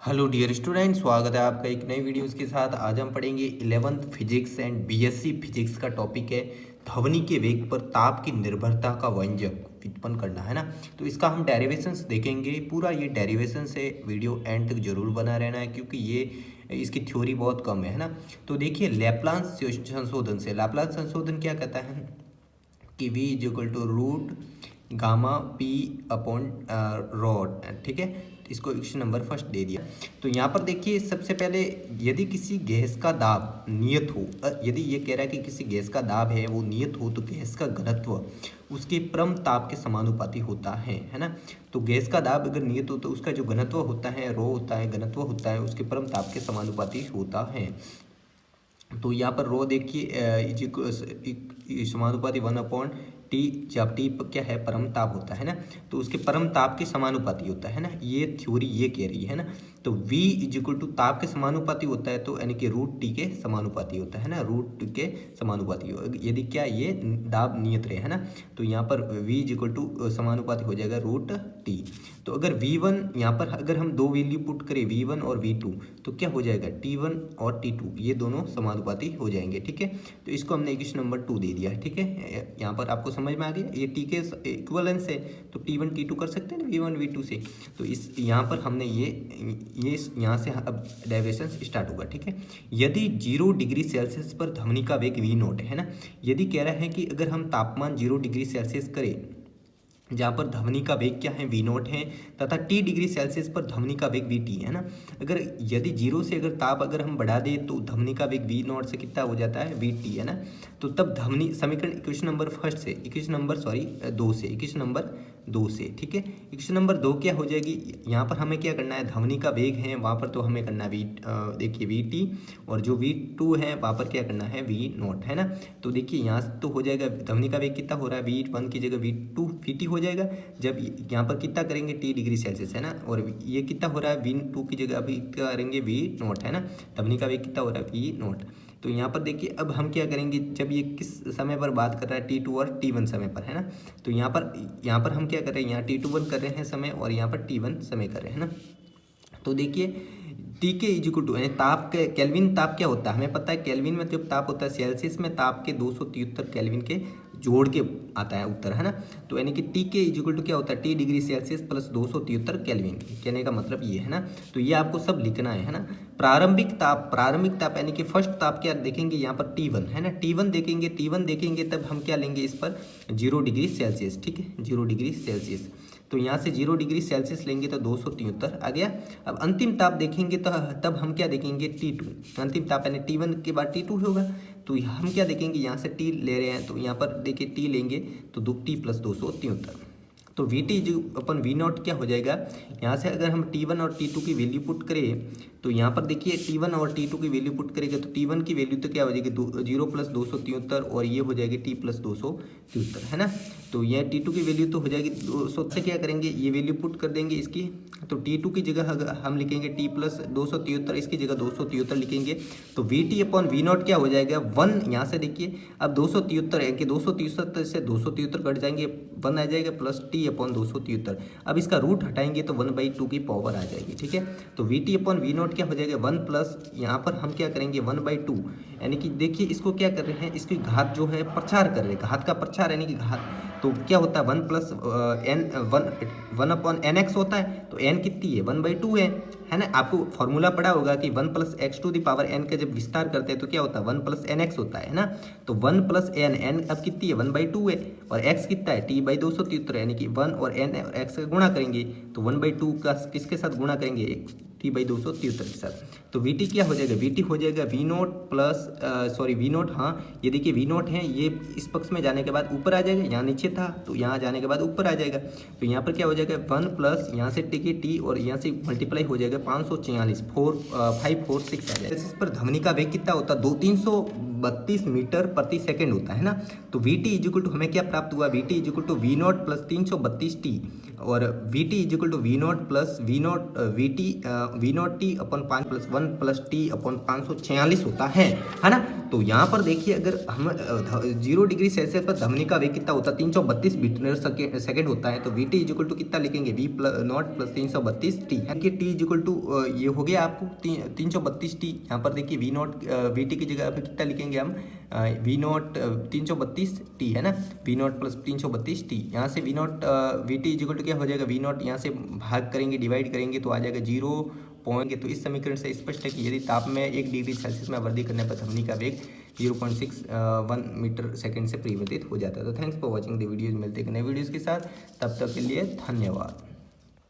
Hello dear student, स्वागत है आपका एक नई वीडियोस के साथ। आज हम पढ़ेंगे 11th physics and BSc physics का टॉपिक है ध्वनि के वेग पर ताप की निर्भरता का व्यंजक व्युत्पन्न करना, है ना। तो इसका हम डेरिवेशंस देखेंगे। पूरा ये डेरिवेशन से वीडियो एंड तक जरूर बना रहना है, क्योंकि ये इसकी थ्योरी बहुत कम है ना। तो देखिए, लैप्लास संशोधन से, लैप्लास संशोधन क्या कहता है कि v is equal to root gamma P upon rho, ठीक है। इसको इक्वेशन नंबर फर्स्ट दे दिया। तो यहाँ पर देखिए, सबसे पहले यदि किसी गैस का दाब नियत हो, यदि ये कह रहा है कि किसी गैस का दाब है वो नियत हो, तो गैस का घनत्व उसके परम ताप के समानुपाती होता है ना। तो गैस का दाब अगर नियत हो तो उसका जो घनत्व होता है, रो होता है, घनत्व होता है, उसके परम ताप के समानुपाती होता है। तो यहाँ पर रो देखिए समानुपाती 1/T, जब टी क्या है, परम ताप होता है ना, तो उसके परम ताप के समानुपाती होता है ना। ये थ्योरी ये कह रही है ना। तो V इज इक्वल टू ताप के समानुपाती होता है, तो यानी कि रूट टी के समानुपाती होता है ना, रूट टी के समानुपाती यदि क्या ये दाब नियत रहे, है ना। तो यहाँ पर V इज इक्वल टू समानुपाती हो जाएगा रूट टी। तो अगर V1 यहाँ पर अगर हम दो वैल्यू पुट करें V1 और V2, तो क्या हो जाएगा, T1 और T2 ये दोनों समानुपाती हो जाएंगे, ठीक है। तो इसको हमने इक्वेशन नंबर 2 दे दिया है, ठीक है। यहाँ पर आपको समझ में आ गया, ये टी के इक्वलेंस है, तो T1 T2 कर सकते हैं ना V1 V2 से। तो इस यहाँ पर हमने ये यहाँ से अब डेरिवेशन स्टार्ट होगा, ठीक है। यदि 0 डिग्री सेल्सियस पर ध्वनि का वेग V0 है ना, यदि कह रहा है कि अगर हम तापमान 0 डिग्री सेल्सियस करें जहाँ पर ध्वनि का वेग क्या है, V0 है, तथा T डिग्री सेल्सियस पर ध्वनि का वेग VT है ना। अगर यदि 0 से अगर ताप अगर हम बढ़ा दें तो ध्वनि का वेग V0 से कितना हो जाता है, VT, है ना। तो तब ध्वनि समीकरण इक्वेशन नंबर 2 से, ठीक है। इक्वेशन नंबर 2 क्या हो जाएगी, यहाँ पर हमें क्या करना है, ध्वनि का वेग है वहाँ पर तो हमें करना है देखिए VT, और जो V2 है वहाँ पर क्या करना है, V0, है ना। तो देखिए यहाँ तो हो जाएगा, ध्वनि का वेग कितना हो रहा है, V1 की जगह VT हो जाएगा, जब यहाँ पर कितना करेंगे T डिग्री सेल्सियस, है ना। और ये कितना हो रहा है, V2 की जगह अभी क्या करेंगे, V0, है ना। ध्वनि का वेग कितना हो रहा है, V0। तो यहाँ पर देखिए, अब हम क्या करेंगे, जब ये किस समय पर बात कर रहा है, T2 और T1 समय पर, है ना। तो यहाँ पर हम क्या कर रहे हैं, यहाँ T21 कर रहे हैं समय, और यहाँ पर T1 समय कर रहे हैं ना। तो देखिए, टी के इज इक्वल टू ताप के केल्विन ताप क्या होता है, हमें पता है केल्विन में जब ताप होता है, सेल्सियस में ताप के 273 केल्विन के जोड़ के आता है उत्तर, है ना। तो यानी कि टी के इज इक्वल टू क्या होता है, T degree Celsius plus 273 kelvin, कहने का मतलब ये है ना। तो ये आपको सब लिखना है ना। प्रारंभिक ताप यानी कि फर्स्ट ताप क्या देखेंगे, यहाँ पर T1 है ना, T1 देखेंगे तब हम क्या लेंगे इस पर 0 डिग्री सेल्सियस, ठीक है, 0 डिग्री सेल्सियस। तो यहाँ से 0 डिग्री सेल्सियस लेंगे तो 273 आ गया। अब अंतिम ताप देखेंगे तो तब हम क्या देखेंगे, T2, अंतिम ताप यानी T1 के बाद T2 होगा। तो हम क्या देखेंगे, यहाँ से T ले रहे हैं, तो यहाँ पर देखिए T लेंगे तो T प्लस 273। तो VT जो अपन V0 क्या हो जाएगा, यहाँ से अगर हम T1 और T2 की वैल्यू पुट करें, तो यहाँ पर देखिए T1 और T2 की वैल्यू पुट करेंगे तो T1 की वैल्यू तो क्या हो जाएगी, 0 प्लस 273, और ये हो जाएगी T प्लस 273, है ना। तो यह T2 की वैल्यू तो हो जाएगी 200 से क्या करेंगे, ये वैल्यू पुट कर देंगे इसकी। तो T2 की जगह हम लिखेंगे T प्लस 273, इसकी जगह 273 लिखेंगे। तो VT अपॉन V0 क्या हो जाएगा, 1। यहाँ से देखिए, अब 273 है कि 273 से 273 कट जाएंगे, 1 आ जाएगा, प्लस T अपॉन 273। अब इसका रूट हटाएंगे तो 1/2 की पावर आ जाएगी, ठीक है। तो VT अपॉन V0 क्या हो जाएगा, 1 प्लस यहाँ पर हम क्या करेंगे 1/2, यानी कि देखिए इसको क्या कर रहे हैं, इसकी घात जो है प्रचार कर रहे हैं, घात का प्रचार यानी कि घात। तो क्या होता है 1 प्लस वन अपॉन NX होता है। तो N कितनी है, 1/2 है ना। आपको फॉर्मूला पढ़ा होगा कि 1 plus x to the power n का जब विस्तार करते हैं तो क्या होता है, 1 प्लस NX होता है ना। तो 1 प्लस n अब कितनी है, 1/2 है, और x कितना है, T/273, यानी कि 1 और n और x का गुणा करेंगे तो 1/2 का किसके साथ गुणा करेंगे, T/273 के साथ। तो VT क्या हो जाएगा, VT हो जाएगा V0 प्लस V0, हाँ ये देखिए V0 है, ये इस पक्ष में जाने के बाद ऊपर आ जाएगा, यहाँ नीचे था तो यहाँ जाने के बाद ऊपर आ जाएगा। तो यहाँ पर क्या हो जाएगा 1 प्लस यहाँ से T और यहाँ से मल्टीप्लाई हो जाएगा 546, 546 आ जाएगा। इस पर ध्वनि का वेग कितना होता है, 332 मीटर प्रति सेकंड होता है ना। तो वी टी इजिकल टू हमें क्या प्राप्त हुआ, v T is equal to v nought plus 332 t, और v T is equal to v nought plus v nought t upon 5 plus 1 plus t upon 546 होता है ना। तो यहाँ पर देखिए अगर हम 0 डिग्री सेल्सियस पर धमनी का वेग कितना होता है, 332 मीटर सेकेंड होता है। तो वी टी इजिकल टू कितना लिखेंगे, वी नॉट प्लस 332 टी, देखिए टी इजिकल टू ये हो गया आपको 332 टी। यहाँ पर देखिए वी नॉट वी टी की जगह पे कितना लिखेंगे हम, वी नॉट 332 टी है ना, वी नॉट प्लस 332 टी। यहाँ से V naught V T is equal to क्या हो जाएगा, वी नॉट यहाँ से भाग करेंगे डिवाइड करेंगे तो आ जाएगा 0 पॉइंट। तो इस समीकरण से स्पष्ट है कि यदि ताप में 1 डिग्री सेल्सियस में वृद्धि करने पर धमनी का वेग 0.61 मीटर सेकंड से परिवर्तित हो जाता है। तो thanks for watching the videos, मिलते हैं नए वीडियोज़ के साथ, तब तक के लिए धन्यवाद।